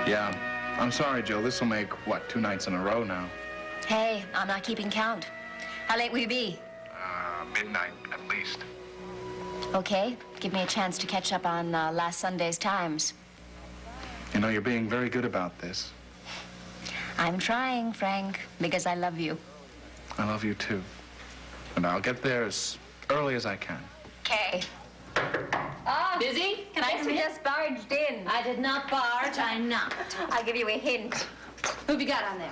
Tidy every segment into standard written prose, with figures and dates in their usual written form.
Yeah, I'm sorry, Jill. This will make, what, 2 nights in a row now? Hey, I'm not keeping count. How late will you be? Midnight, at least. Okay, give me a chance to catch up on last Sunday's Times. You know, you're being very good about this. I'm trying, Frank, because I love you. I love you, too. And I'll get there as early as I can. Okay. Oh, busy? Can I see? Just barged in. I did not barge, I knocked. I'll give you a hint. Who have you got on there?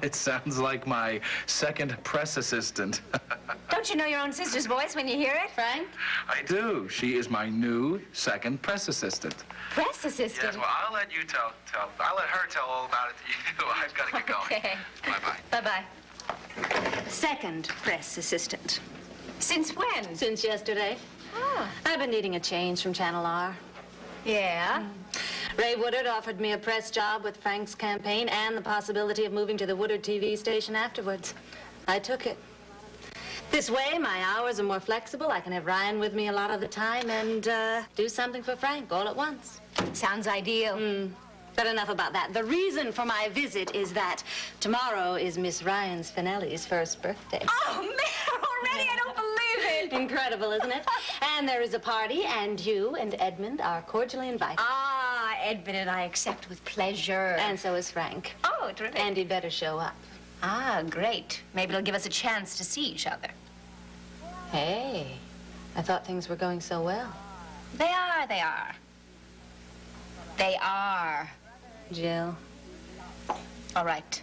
It sounds like my second press assistant. Don't you know your own sister's voice when you hear it? Frank? I do. She is my new second press assistant. Press assistant? Yes, well, I'll let you I'll let her tell all about it to you. I've got to get going. Okay. Bye-bye. Bye-bye. Second press assistant. Since when? Since yesterday. Ah. I've been needing a change from Channel R. Yeah? Ray Woodard offered me a press job with Frank's campaign and the possibility of moving to the Woodard TV station afterwards. I took it. This way, my hours are more flexible. I can have Ryan with me a lot of the time and do something for Frank all at once. Sounds ideal. But enough about that. The reason for my visit is that tomorrow is Miss Ryan Spinelli's first birthday. Oh, man, already? I don't believe it. Incredible, isn't it? And there is a party, and you and Edmund are cordially invited. Ah, Edmund and I accept with pleasure. And so is Frank. Oh, terrific. And he'd better show up. Ah, great. Maybe it'll give us a chance to see each other. Hey, I thought things were going so well. They are, they are. They are. Jill. All right.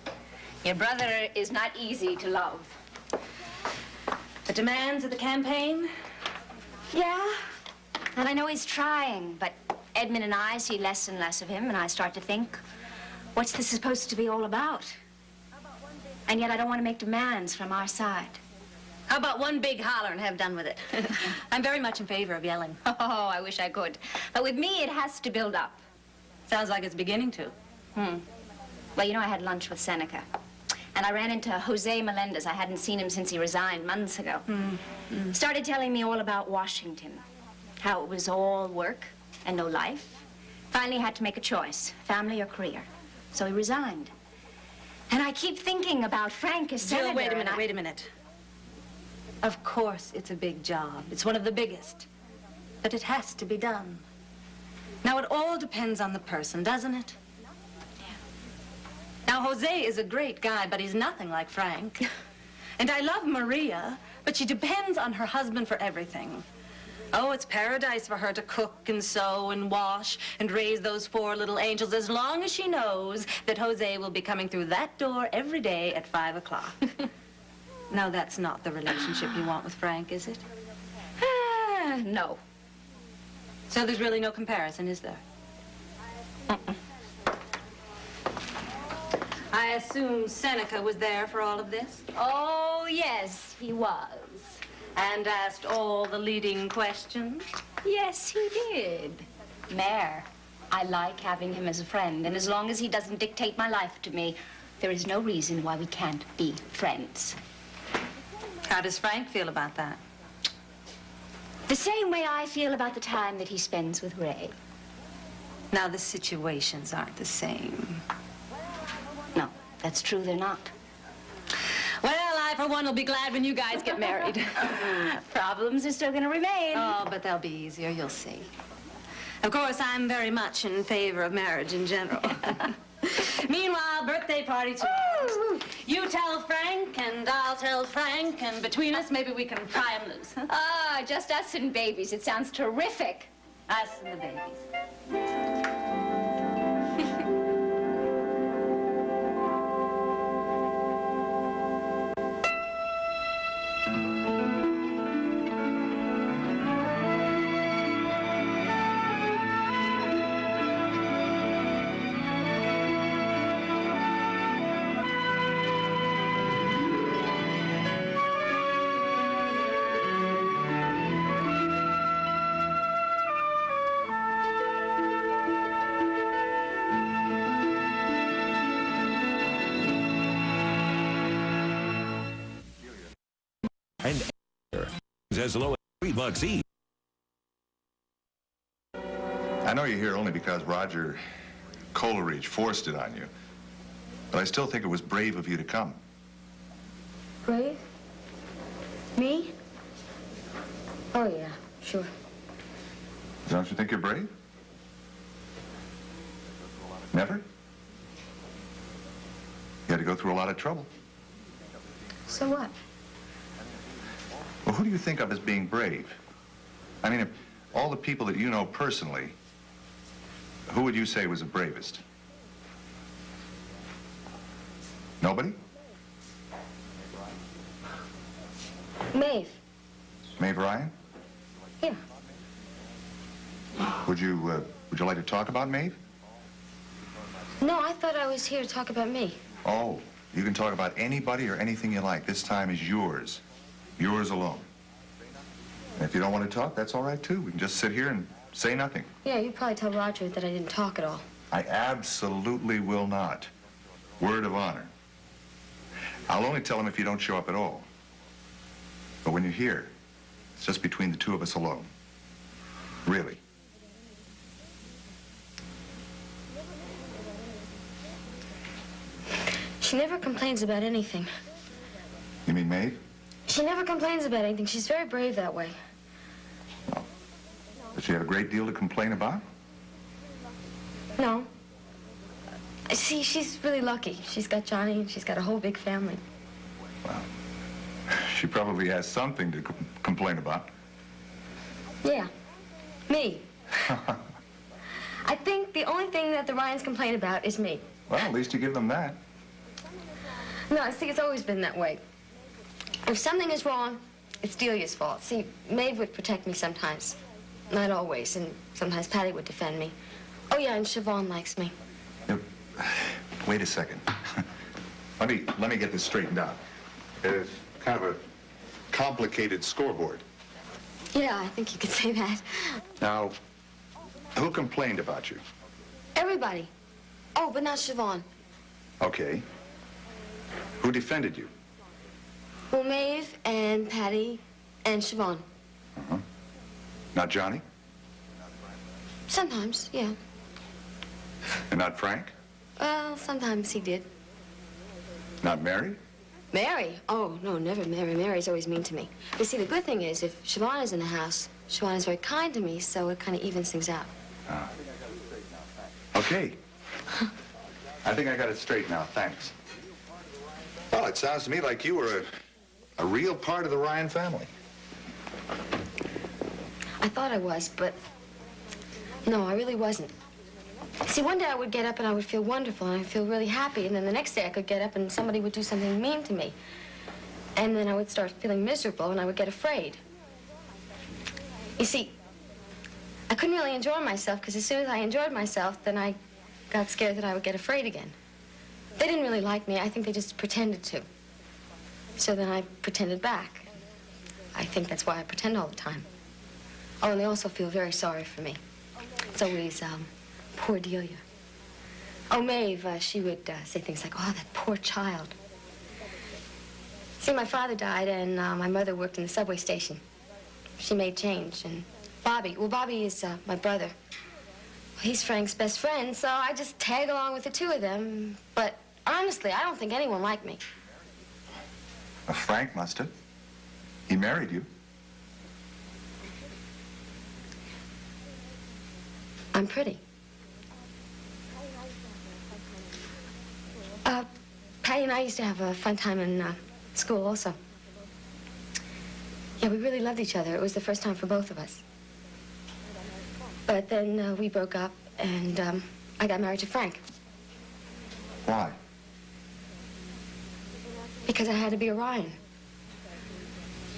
Your brother is not easy to love. The demands of the campaign? Yeah. And I know he's trying, but Edmund and I see less and less of him, and I start to think, what's this supposed to be all about? And yet I don't want to make demands from our side. How about one big holler and have done with it? I'm very much in favor of yelling. Oh, I wish I could. But with me, it has to build up. Sounds like it's beginning to. Well, you know, I had lunch with Seneca. And I ran into Jose Melendez. I hadn't seen him since he resigned months ago. Started telling me all about Washington. How it was all work and no life. Finally had to make a choice, family or career. So he resigned. And I keep thinking about Frank as senator. Jill, wait a minute. Of course it's a big job. It's one of the biggest. But it has to be done. Now, it all depends on the person, doesn't it? Yeah. Now, Jose is a great guy, but he's nothing like Frank. And I love Maria, but she depends on her husband for everything. Oh, it's paradise for her to cook and sew and wash and raise those 4 little angels as long as she knows that Jose will be coming through that door every day at 5 o'clock. Now, that's not the relationship you want with Frank, is it? No. So there's really no comparison, is there? I assume Seneca was there for all of this? Oh, yes, he was. And asked all the leading questions? Yes, he did. Mayor, I like having him as a friend, and as long as he doesn't dictate my life to me, there is no reason why we can't be friends. How does Frank feel about that? The same way I feel about the time that he spends with Ray. Now, the situations aren't the same. No, that's true, they're not. Well, I, for one, will be glad when you guys get married. Problems are still gonna remain. Oh, but they'll be easier, you'll see. Of course, I'm very much in favor of marriage in general. Meanwhile, birthday party tomorrow. You tell Frank, and I'll tell Frank, and between us, maybe we can pry him loose. Ah, just us and babies. It sounds terrific. Us and the babies. And as low as $3 each. I know you're here only because Roger Coleridge forced it on you. But I still think it was brave of you to come. Brave? Me? Oh, yeah, sure. Don't you think you're brave? Never? You had to go through a lot of trouble. So what? Well, who do you think of as being brave? I mean, if all the people that you know personally, who would you say was the bravest? Nobody? Maeve. Maeve Ryan? Yeah. Would you like to talk about Maeve? No, I thought I was here to talk about me. Oh, you can talk about anybody or anything you like. This time is yours. Yours alone. And if you don't want to talk, that's all right, too. We can just sit here and say nothing. Yeah, you'd probably tell Roger that I didn't talk at all. I absolutely will not. Word of honor. I'll only tell him if you don't show up at all. But when you're here, it's just between the two of us alone. Really. She never complains about anything. You mean Maeve? She never complains about anything. She's very brave that way. Oh. Does she have a great deal to complain about? No. See, she's really lucky. She's got Johnny and she's got a whole big family. Well, she probably has something to complain about. Yeah. Me. I think the only thing that the Ryans complain about is me. Well, at least you give them that. No, see, it's always been that way. If something is wrong, it's Delia's fault. See, Maeve would protect me sometimes. Not always, and sometimes Patty would defend me. Oh, yeah, and Siobhan likes me. Wait a second. let me get this straightened out. It's kind of a complicated scoreboard. Yeah, I think you could say that. Now, who complained about you? Everybody. Oh, but not Siobhan. Okay. Who defended you? Well, Maeve and Patty and Siobhan. Uh-huh. Not Johnny? Sometimes, yeah. And not Frank? Well, sometimes he did. Not Mary? Mary? Oh, no, never Mary. Mary's always mean to me. You see, the good thing is, if Siobhan is in the house, Siobhan is very kind to me, so it kind of evens things out. Okay. I think I got it straight now, thanks. Well, it sounds to me like you were a real part of the Ryan family. I thought I was, but no, I really wasn't. See, one day I would get up and I would feel wonderful and I'd feel really happy, and then the next day I could get up and somebody would do something mean to me. And then I would start feeling miserable and I would get afraid. You see, I couldn't really enjoy myself because as soon as I enjoyed myself, then I got scared that I would get afraid again. They didn't really like me. I think they just pretended to. So then I pretended back. I think that's why I pretend all the time. Oh, and they also feel very sorry for me. It's always, poor Delia. Oh, Maeve, she would say things like, oh, that poor child. See, my father died, and my mother worked in the subway station. She made change, and Bobby is my brother. He's Frank's best friend, so I just tag along with the two of them. But honestly, I don't think anyone liked me. Well, Frank must have. He married you. I'm pretty. Patty and I used to have a fun time in school also. Yeah, we really loved each other. It was the first time for both of us. But then we broke up, and I got married to Frank. Why? Because I had to be a Ryan.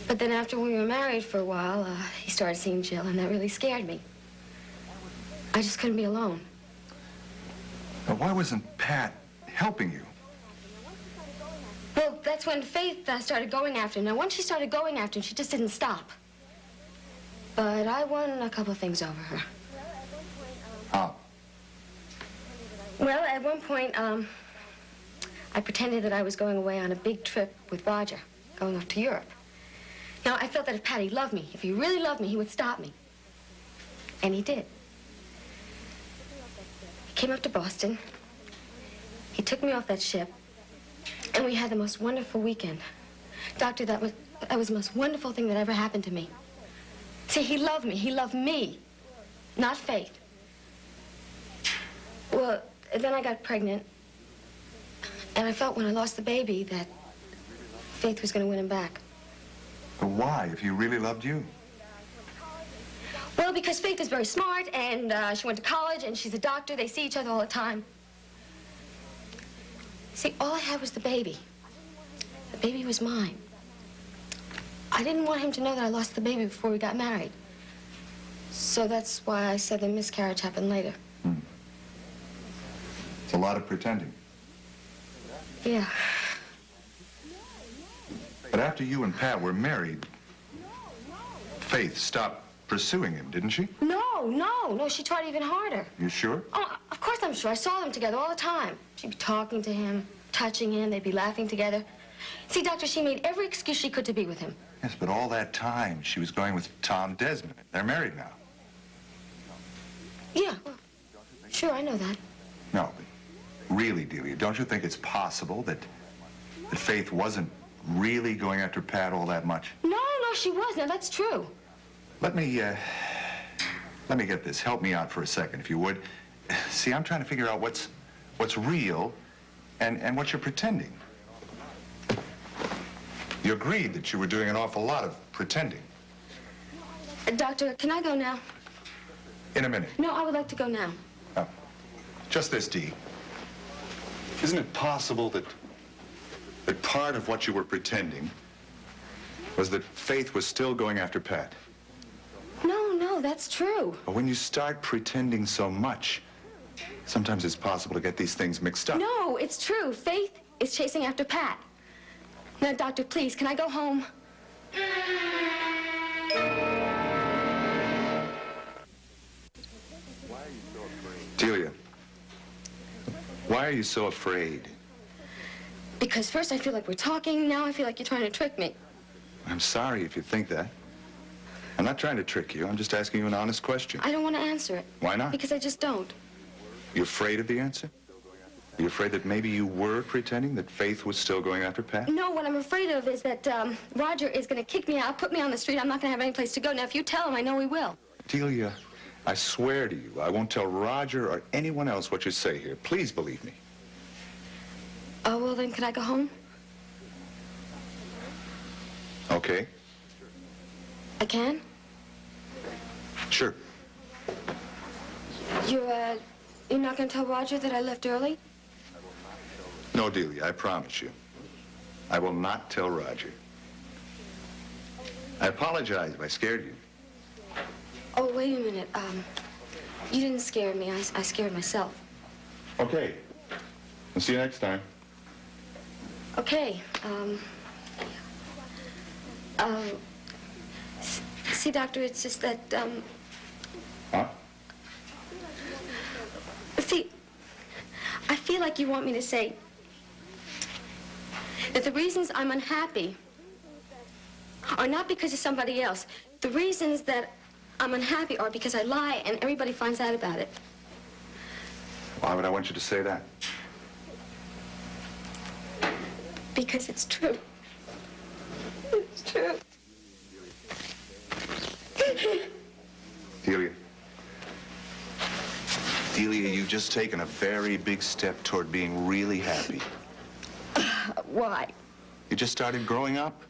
But then after we were married for a while, he started seeing Jill, and that really scared me. I just couldn't be alone. Now, why wasn't Pat helping you? Well, that's when Faith started going after him. Now, once she started going after him, she just didn't stop. But I won a couple of things over her. How? Well, at one point, I pretended that I was going away on a big trip with Roger, going off to Europe. Now, I felt that if Patty loved me, if he really loved me, he would stop me. And he did. He came up to Boston. He took me off that ship, and we had the most wonderful weekend. Doctor, that was the most wonderful thing that ever happened to me. See, he loved me. He loved me, not Faith. Well, then I got pregnant, and I felt when I lost the baby that Faith was going to win him back. But why, if he really loved you? Well, because Faith is very smart, and she went to college, and she's a doctor. They see each other all the time. See, all I had was the baby. The baby was mine. I didn't want him to know that I lost the baby before we got married. So that's why I said the miscarriage happened later. It's a lot of pretending. Yeah. But after you and Pat were married, Faith stopped pursuing him, didn't she? No, she tried even harder. You sure? Oh, of course I'm sure. I saw them together all the time. She'd be talking to him, touching him. They'd be laughing together. See, Doctor, she made every excuse she could to be with him. Yes, but all that time, she was going with Tom Desmond. They're married now. Yeah, well, sure, I know that. No, but really, Delia, don't you think it's possible that Faith wasn't really going after Pat all that much? No, she was. Now, that's true. Let me get this. Help me out for a second, if you would. See, I'm trying to figure out what's real and what you're pretending. You agreed that you were doing an awful lot of pretending. Doctor, can I go now? In a minute. No, I would like to go now. Oh, just this, Dee. Isn't it possible that part of what you were pretending was that Faith was still going after Pat? No, that's true. But when you start pretending so much, sometimes it's possible to get these things mixed up. No, it's true. Faith is chasing after Pat. Now, Doctor, please, can I go home? Delia, why are you so afraid? Because first I feel like we're talking, now I feel like you're trying to trick me. I'm sorry if you think that. I'm not trying to trick you. I'm just asking you an honest question. I don't want to answer it. Why not? Because I just don't. You afraid of the answer? Are you afraid that maybe you were pretending that Faith was still going after Pat? No, what I'm afraid of is that Roger is going to kick me out, put me on the street. I'm not going to have any place to go. Now, if you tell him, I know he will. Delia, I swear to you, I won't tell Roger or anyone else what you say here. Please believe me. Oh, well, then, can I go home? Okay. I can? Sure. You're not going to tell Roger that I left early? No, Delia, I promise you. I will not tell Roger. I apologize if I scared you. Oh, wait a minute. You didn't scare me. I scared myself. Okay. I'll see you next time. Okay. See, Doctor, it's just that, Huh? See, I feel like you want me to say that the reasons I'm unhappy are not because of somebody else. The reasons that I'm unhappy are because I lie and everybody finds out about it. Why would I want you to say that? Because it's true. It's true. Delia. Delia, you've just taken a very big step toward being really happy. Why? You just started growing up.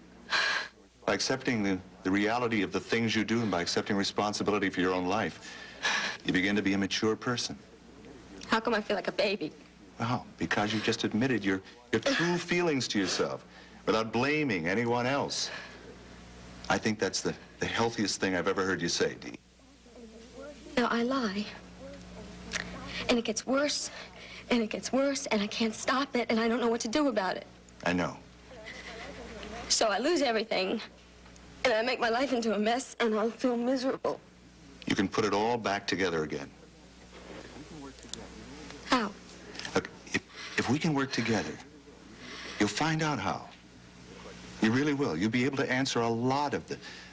By accepting the reality of the things you do and by accepting responsibility for your own life, you begin to be a mature person. How come I feel like a baby? Well, because you just admitted your true feelings to yourself without blaming anyone else. I think that's the healthiest thing I've ever heard you say, Dee. Now, I lie. And it gets worse, and it gets worse, and I can't stop it, and I don't know what to do about it. I know. So I lose everything, and I make my life into a mess, and I'll feel miserable. You can put it all back together again. How? Look, if we can work together, you'll find out how. You really will. You'll be able to answer a lot of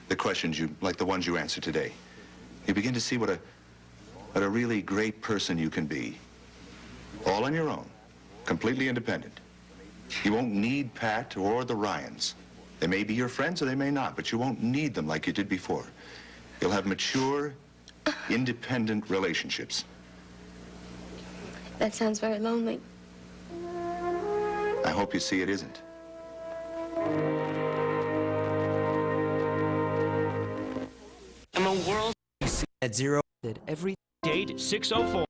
the questions like the ones you answered today. You begin to see what a really great person you can be. All on your own, completely independent. You won't need Pat or the Ryans. They may be your friends or they may not, but you won't need them like you did before. You'll have mature, independent relationships. That sounds very lonely. I hope you see it isn't. I'm a world at 0 every date 604.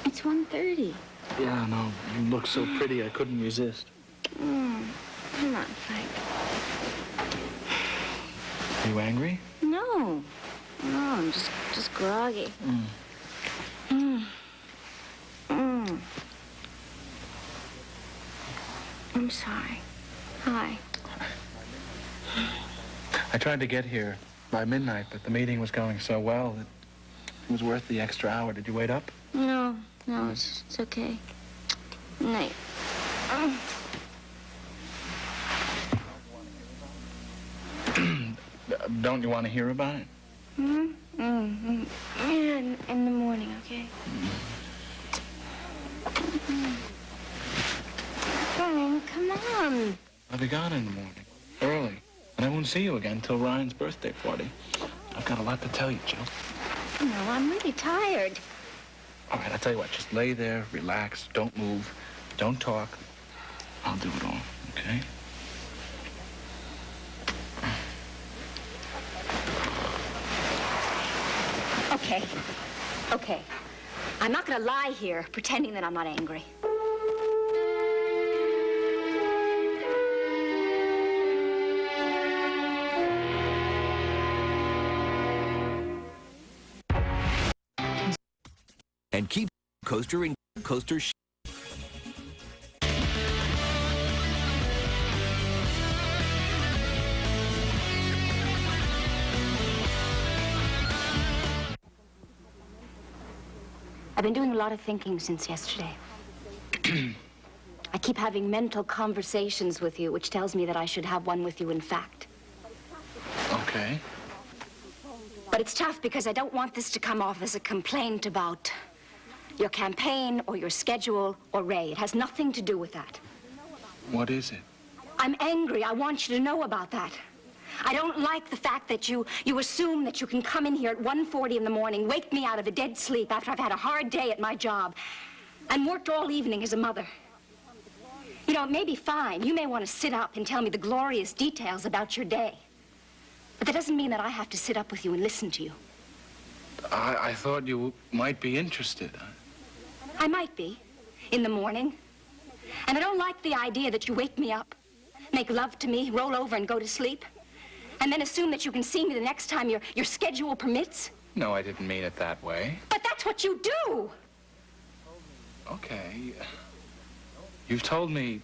It's 1:30. Yeah, no, you look so pretty, I couldn't resist. Come on, Frank. Are you angry? No. No, I'm just groggy. I'm sorry. Hi. I tried to get here by midnight, but the meeting was going so well that it was worth the extra hour. Did you wait up? No, it's okay. Night. Don't you want to hear about it? Yeah, in the morning, okay? Frank, come on. I'll be gone in the morning, early, and I won't see you again till Ryan's birthday party. I've got a lot to tell you, Jill. No, I'm really tired. All right, I'll tell you what, just lay there, relax, don't move, don't talk. I'll do it all, okay? Okay. I'm not gonna lie here, pretending that I'm not angry. And keep coaster and coaster. I've been doing a lot of thinking since yesterday. I keep having mental conversations with you, which tells me that I should have one with you in fact. Okay. But it's tough because I don't want this to come off as a complaint about your campaign or your schedule or Ray. It has nothing to do with that. What is it? I'm angry. I want you to know about that. I don't like the fact that you assume that you can come in here at 1:40 in the morning, wake me out of a dead sleep after I've had a hard day at my job, and worked all evening as a mother. You know, it may be fine. You may want to sit up and tell me the glorious details about your day. But that doesn't mean that I have to sit up with you and listen to you. I thought you might be interested. I might be, in the morning. And I don't like the idea that you wake me up, make love to me, roll over and go to sleep, and then assume that you can see me the next time your schedule permits. No, I didn't mean it that way. But that's what you do! Okay. You've told me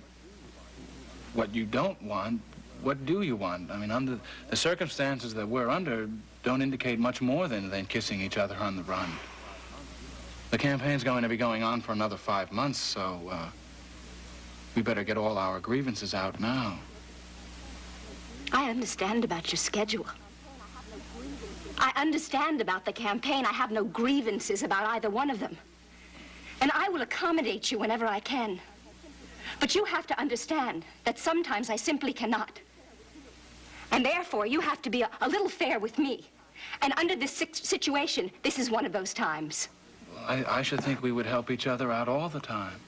what you don't want. What do you want? I mean, under the circumstances that we're under don't indicate much more than kissing each other on the run. The campaign's going to be going on for another 5 months, so we better get all our grievances out now. I understand about your schedule. I understand about the campaign. I have no grievances about either one of them. And I will accommodate you whenever I can. But you have to understand that sometimes I simply cannot. And therefore, you have to be a little fair with me. And under this situation, this is one of those times. Well, I should think we would help each other out all the time.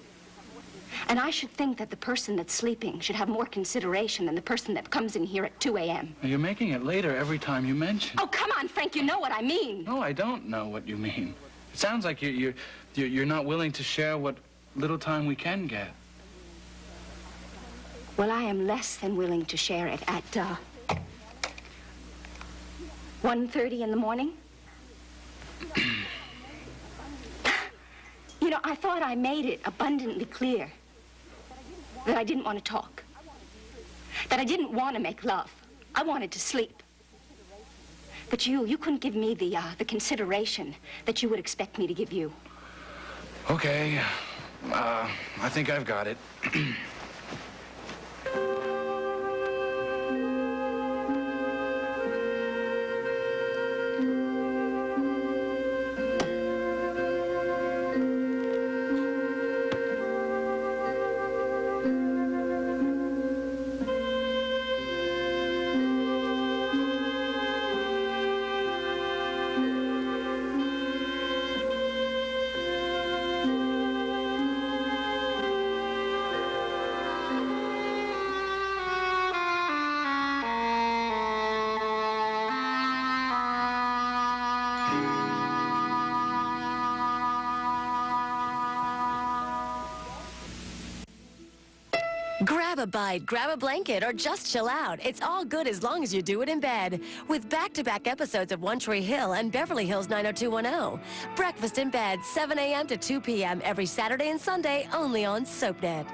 And I should think that the person that's sleeping should have more consideration than the person that comes in here at 2 a.m. You're making it later every time you mention. Oh, come on, Frank, you know what I mean. No, I don't know what you mean. It sounds like you're not willing to share what little time we can get. Well, I am less than willing to share it at, 1:30 in the morning. You know, I thought I made it abundantly clear that I didn't want to talk, that I didn't want to make love. I wanted to sleep. But you couldn't give me the consideration that you would expect me to give you. Okay. I think I've got it. Grab a bite, grab a blanket, or just chill out. It's all good as long as you do it in bed. With back-to-back episodes of One Tree Hill and Beverly Hills 90210. Breakfast in bed, 7 a.m. to 2 p.m. every Saturday and Sunday, only on SoapNet.